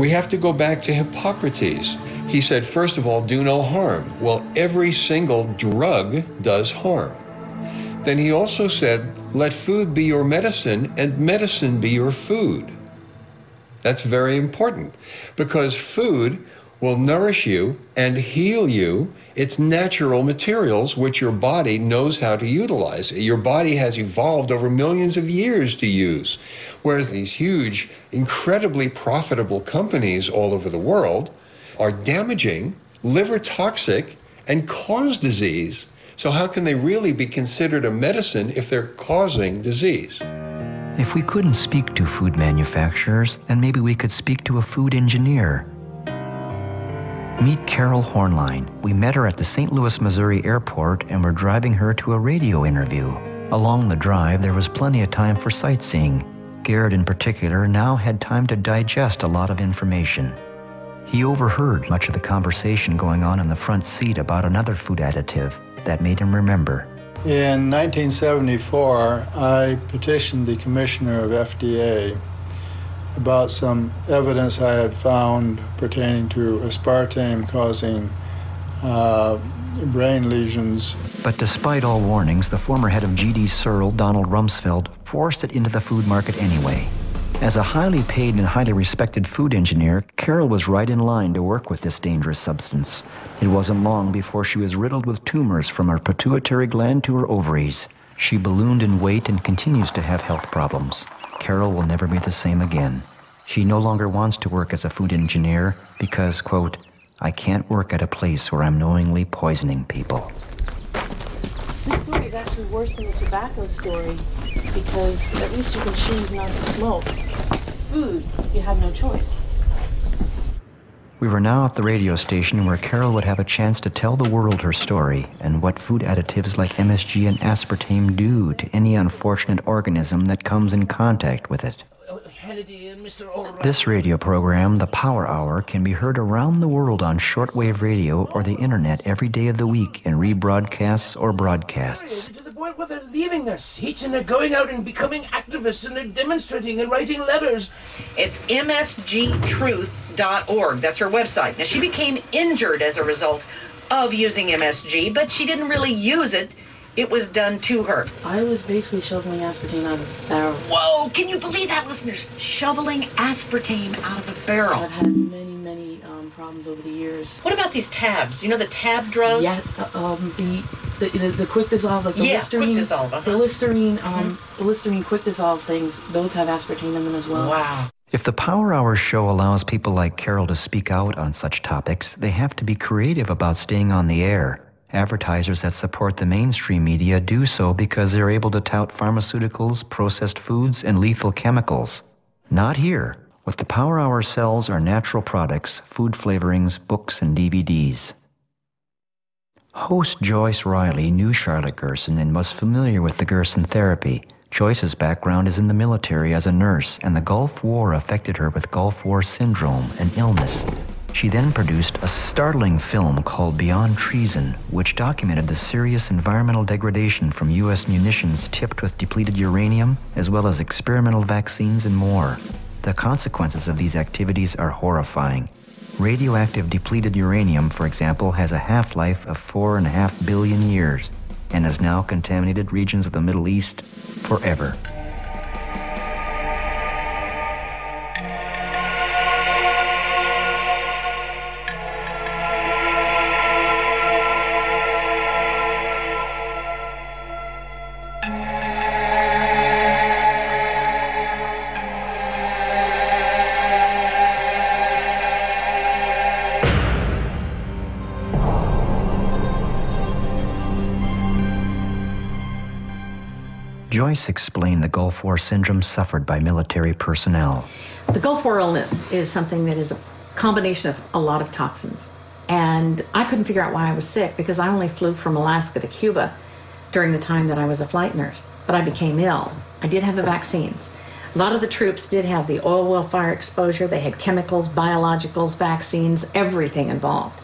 We have to go back to Hippocrates. He said, first of all, do no harm. Well, every single drug does harm. Then he also said, let food be your medicine and medicine be your food. That's very important because food will nourish you and heal you. It's natural materials which your body knows how to utilize. Your body has evolved over millions of years to use. Whereas these huge, incredibly profitable companies all over the world are damaging, liver toxic, and cause disease. So how can they really be considered a medicine if they're causing disease? If we couldn't speak to food manufacturers, then maybe we could speak to a food engineer. Meet Carol Hornline. We met her at the St. Louis, Missouri airport and were driving her to a radio interview. Along the drive, there was plenty of time for sightseeing. Garrett in particular now had time to digest a lot of information. He overheard much of the conversation going on in the front seat about another food additive that made him remember. In 1974, I petitioned the commissioner of FDA about some evidence I had found pertaining to aspartame causing brain lesions. But despite all warnings, the former head of GD Searle, Donald Rumsfeld, forced it into the food market anyway. As a highly paid and highly respected food engineer, Carol was right in line to work with this dangerous substance. It wasn't long before she was riddled with tumors from her pituitary gland to her ovaries. She ballooned in weight and continues to have health problems. Carol will never be the same again. She no longer wants to work as a food engineer because, quote, I can't work at a place where I'm knowingly poisoning people. This story is actually worse than the tobacco story because at least you can choose not to smoke. Food, you have no choice. We were now at the radio station where Carol would have a chance to tell the world her story and what food additives like MSG and aspartame do to any unfortunate organism that comes in contact with it. This radio program, The Power Hour, can be heard around the world on shortwave radio or the internet every day of the week in rebroadcasts or broadcasts. To the point where they're leaving their seats and they're going out and becoming activists and they're demonstrating and writing letters. It's msgtruth.org. That's her website. Now, she became injured as a result of using MSG, but she didn't really use it. It was done to her. I was basically shoveling aspartame out of a barrel. Whoa, can you believe that, listeners? Shoveling aspartame out of a barrel. I've had many problems over the years. What about these tabs? You know the tab drugs? Yes, the quick dissolve, like the Listerine. Quick dissolve. The Listerine, the Listerine quick dissolve things, those have aspartame in them as well. Wow. If the Power Hour show allows people like Carol to speak out on such topics, they have to be creative about staying on the air. Advertisers that support the mainstream media do so because they're able to tout pharmaceuticals, processed foods, and lethal chemicals. Not here. What the Power Hour sells are natural products, food flavorings, books, and DVDs. Host Joyce Riley knew Charlotte Gerson and was familiar with the Gerson therapy. Joyce's background is in the military as a nurse, and the Gulf War affected her with Gulf War syndrome, an illness. She then produced a startling film called Beyond Treason, which documented the serious environmental degradation from U.S. munitions tipped with depleted uranium, as well as experimental vaccines and more. The consequences of these activities are horrifying. Radioactive depleted uranium, for example, has a half-life of 4.5 billion years and has now contaminated regions of the Middle East forever. Joyce explained the Gulf War syndrome suffered by military personnel. The Gulf War illness is something that is a combination of a lot of toxins. And I couldn't figure out why I was sick because I only flew from Alaska to Cuba during the time that I was a flight nurse. But I became ill. I did have the vaccines. A lot of the troops did have the oil well fire exposure. They had chemicals, biologicals, vaccines, everything involved.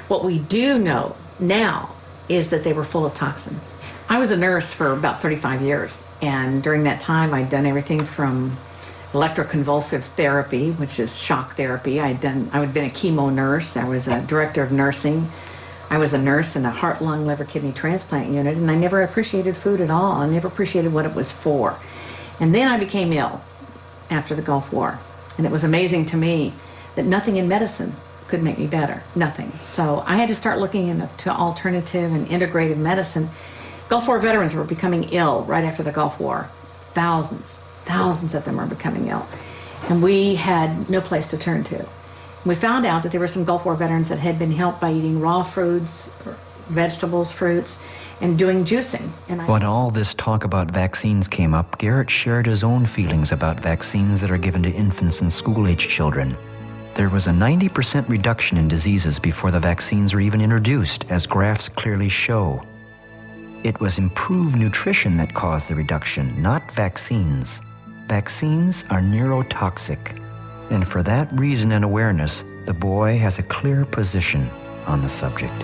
What we do know now is that they were full of toxins. I was a nurse for about 35 years, and during that time I'd done everything from electroconvulsive therapy, which is shock therapy. I had been a chemo nurse. I was a director of nursing. I was a nurse in a heart, lung, liver, kidney transplant unit, and I never appreciated food at all. I never appreciated what it was for. And then I became ill after the Gulf War. And it was amazing to me that nothing in medicine could make me better. Nothing. So I had to start looking into alternative and integrative medicine. Gulf War veterans were becoming ill right after the Gulf War. Thousands of them were becoming ill. And we had no place to turn to. We found out that there were some Gulf War veterans that had been helped by eating raw foods, vegetables, fruits, and doing juicing. And When all this talk about vaccines came up, Garrett shared his own feelings about vaccines that are given to infants and school-age children. There was a 90% reduction in diseases before the vaccines were even introduced, as graphs clearly show. It was improved nutrition that caused the reduction, not vaccines. Vaccines are neurotoxic, and for that reason and awareness, the boy has a clear position on the subject.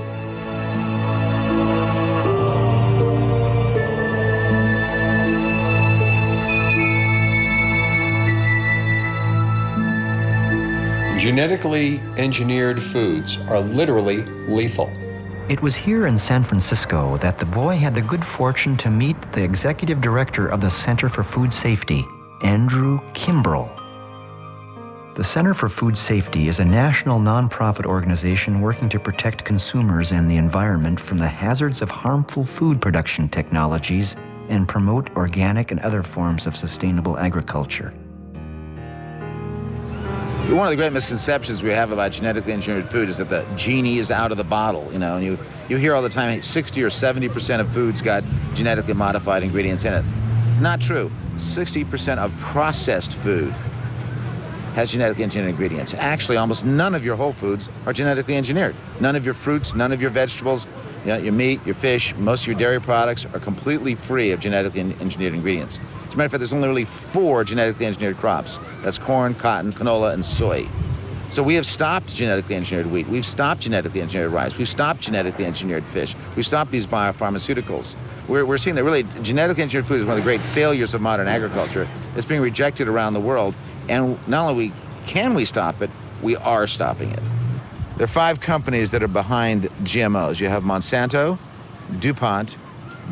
Genetically engineered foods are literally lethal. It was here in San Francisco that the boy had the good fortune to meet the executive director of the Center for Food Safety, Andrew Kimbrell. The Center for Food Safety is a national nonprofit organization working to protect consumers and the environment from the hazards of harmful food production technologies and promote organic and other forms of sustainable agriculture. One of the great misconceptions we have about genetically engineered food is that the genie is out of the bottle, you know, and you hear all the time 60 or 70% of foods got genetically modified ingredients in it. Not true. 60% of processed food has genetically engineered ingredients. Actually, almost none of your whole foods are genetically engineered. None of your fruits, none of your vegetables, you know, your meat, your fish, most of your dairy products are completely free of genetically engineered ingredients. As a matter of fact, there's only really 4 genetically engineered crops. That's corn, cotton, canola, and soy. So we have stopped genetically engineered wheat. We've stopped genetically engineered rice. We've stopped genetically engineered fish. We've stopped these biopharmaceuticals. We're seeing that really genetically engineered food is one of the great failures of modern agriculture. It's being rejected around the world. And not only can we stop it, we are stopping it. There are 5 companies that are behind GMOs. You have Monsanto, DuPont,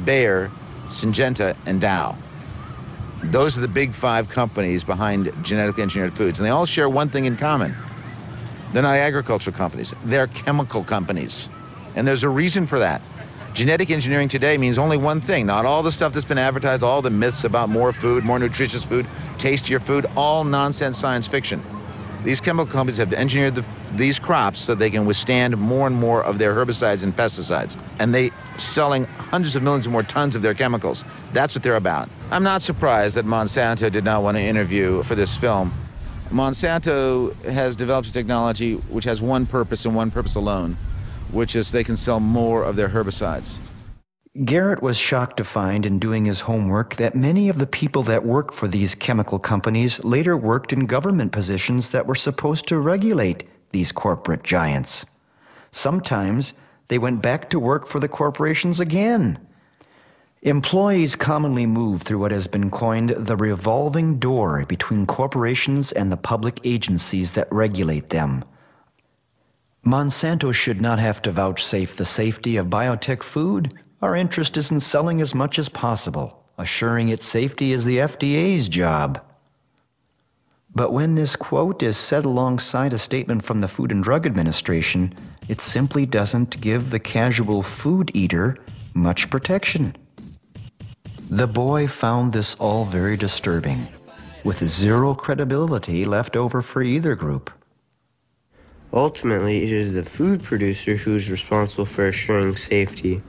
Bayer, Syngenta, and Dow. Those are the big 5 companies behind genetically engineered foods, and they all share one thing in common. They're not agricultural companies, they're chemical companies. And there's a reason for that. Genetic engineering today means only one thing, not all the stuff that's been advertised, all the myths about more food, more nutritious food, tastier food, all nonsense science fiction. These chemical companies have engineered these crops so they can withstand more and more of their herbicides and pesticides. And they selling hundreds of millions of more tons of their chemicals. That's what they're about. I'm not surprised that Monsanto did not want to interview for this film. Monsanto has developed a technology which has one purpose and one purpose alone, which is they can sell more of their herbicides. Garrett was shocked to find in doing his homework that many of the people that work for these chemical companies later worked in government positions that were supposed to regulate these corporate giants. Sometimes they went back to work for the corporations again. Employees commonly move through what has been coined the revolving door between corporations and the public agencies that regulate them. Monsanto should not have to vouchsafe the safety of biotech food. Our interest is in selling as much as possible. Assuring its safety is the FDA's job. But when this quote is set alongside a statement from the Food and Drug Administration, it simply doesn't give the casual food eater much protection. The boy found this all very disturbing, with 0 credibility left over for either group. Ultimately, it is the food producer who's responsible for assuring safety.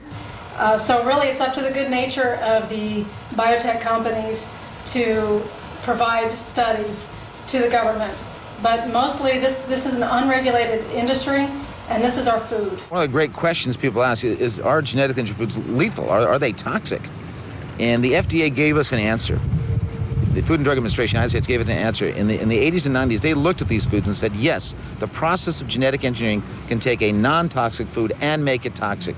So really it's up to the good nature of the biotech companies to provide studies to the government. But mostly this is an unregulated industry, and this is our food. One of the great questions people ask is, are genetically engineered foods lethal? Are they toxic? And the FDA gave us an answer. The Food and Drug Administration, United States, gave it an answer. In the 80s and 90s, they looked at these foods and said, yes, the process of genetic engineering can take a non-toxic food and make it toxic.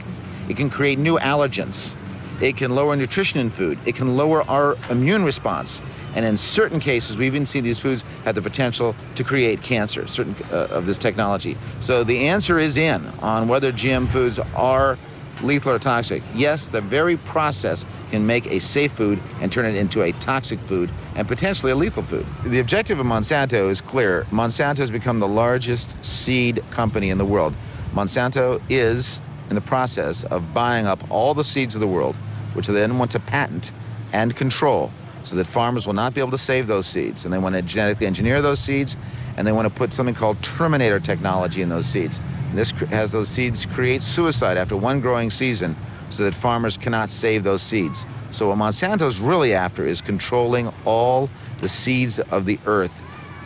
It can create new allergens. It can lower nutrition in food. It can lower our immune response. And in certain cases, we've even seen these foods have the potential to create cancer, certain of this technology. So the answer is in on whether GM foods are lethal or toxic. Yes, the very process can make a safe food and turn it into a toxic food and potentially a lethal food. The objective of Monsanto is clear. Monsanto has become the largest seed company in the world. Monsanto is in the process of buying up all the seeds of the world, which they then want to patent and control so that farmers will not be able to save those seeds. And they want to genetically engineer those seeds, and they want to put something called terminator technology in those seeds. And this has those seeds create suicide after one growing season so that farmers cannot save those seeds. So what Monsanto's really after is controlling all the seeds of the earth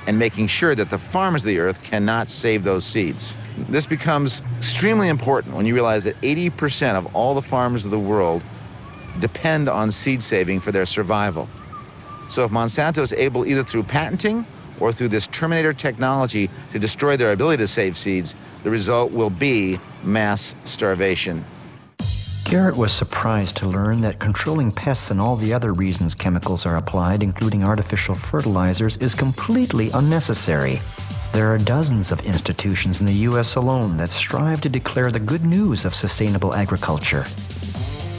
and making sure that the farmers of the earth cannot save those seeds. This becomes extremely important when you realize that 80% of all the farmers of the world depend on seed saving for their survival. So if Monsanto is able, either through patenting or through this terminator technology, to destroy their ability to save seeds, the result will be mass starvation. Garrett was surprised to learn that controlling pests and all the other reasons chemicals are applied, including artificial fertilizers, is completely unnecessary. There are dozens of institutions in the U.S. alone that strive to declare the good news of sustainable agriculture.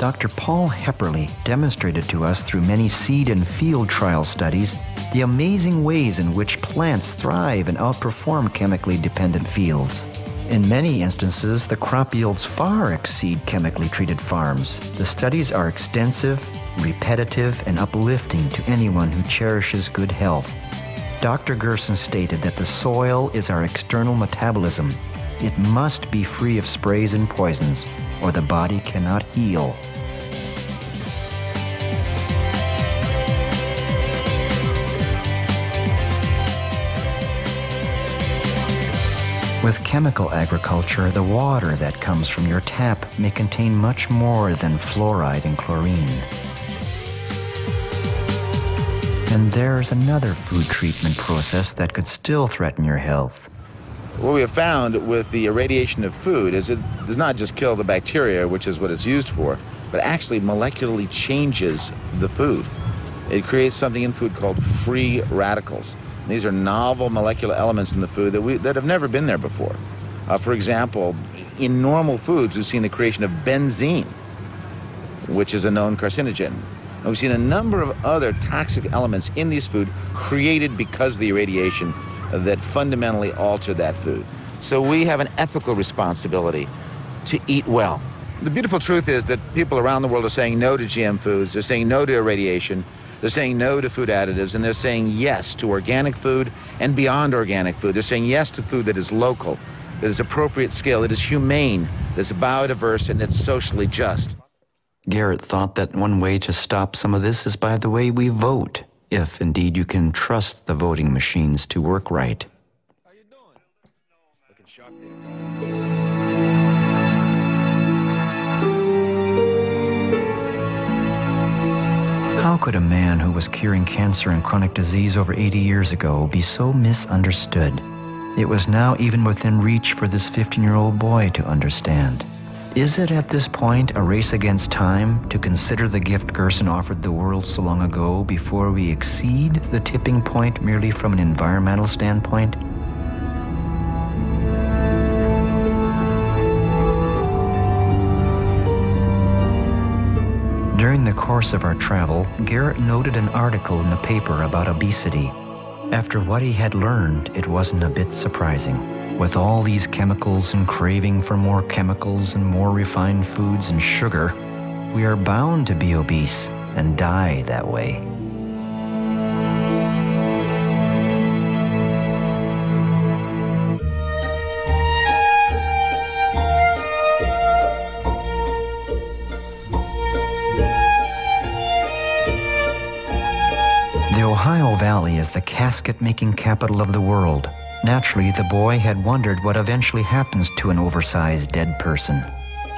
Dr. Paul Hepperly demonstrated to us through many seed and field trial studies the amazing ways in which plants thrive and outperform chemically dependent fields. In many instances, the crop yields far exceed chemically treated farms. The studies are extensive, repetitive, and uplifting to anyone who cherishes good health. Dr. Gerson stated that the soil is our external metabolism. It must be free of sprays and poisons, or the body cannot heal. With chemical agriculture, the water that comes from your tap may contain much more than fluoride and chlorine. And there's another food treatment process that could still threaten your health. What we have found with the irradiation of food is it does not just kill the bacteria, which is what it's used for, but actually molecularly changes the food. It creates something in food called free radicals. And these are novel molecular elements in the food that have never been there before. For example, in normal foods, we've seen the creation of benzene, which is a known carcinogen. And we've seen a number of other toxic elements in these food created because of the irradiation that fundamentally alter that food. So we have an ethical responsibility to eat well. The beautiful truth is that people around the world are saying no to GM foods, they're saying no to irradiation, they're saying no to food additives, and they're saying yes to organic food and beyond organic food. They're saying yes to food that is local, that is appropriate scale, that is humane, that's biodiverse, and that's socially just. Garrett thought that one way to stop some of this is by the way we vote, if indeed you can trust the voting machines to work right. How you doing? Looking sharp there. How could a man who was curing cancer and chronic disease over 80 years ago be so misunderstood? It was now even within reach for this 15-year-old boy to understand. Is it at this point a race against time to consider the gift Gerson offered the world so long ago before we exceed the tipping point merely from an environmental standpoint? During the course of our travel, Garrett noted an article in the paper about obesity. After what he had learned, it wasn't a bit surprising. With all these chemicals and craving for more chemicals and more refined foods and sugar, we are bound to be obese and die that way. The Ohio Valley is the casket-making capital of the world. Naturally, the boy had wondered what eventually happens to an oversized dead person.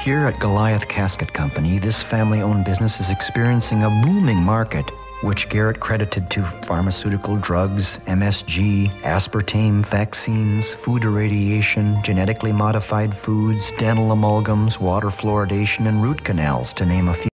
Here at Goliath Casket Company, this family-owned business is experiencing a booming market, which Garrett credited to pharmaceutical drugs, MSG, aspartame vaccines, food irradiation, genetically modified foods, dental amalgams, water fluoridation, and root canals, to name a few.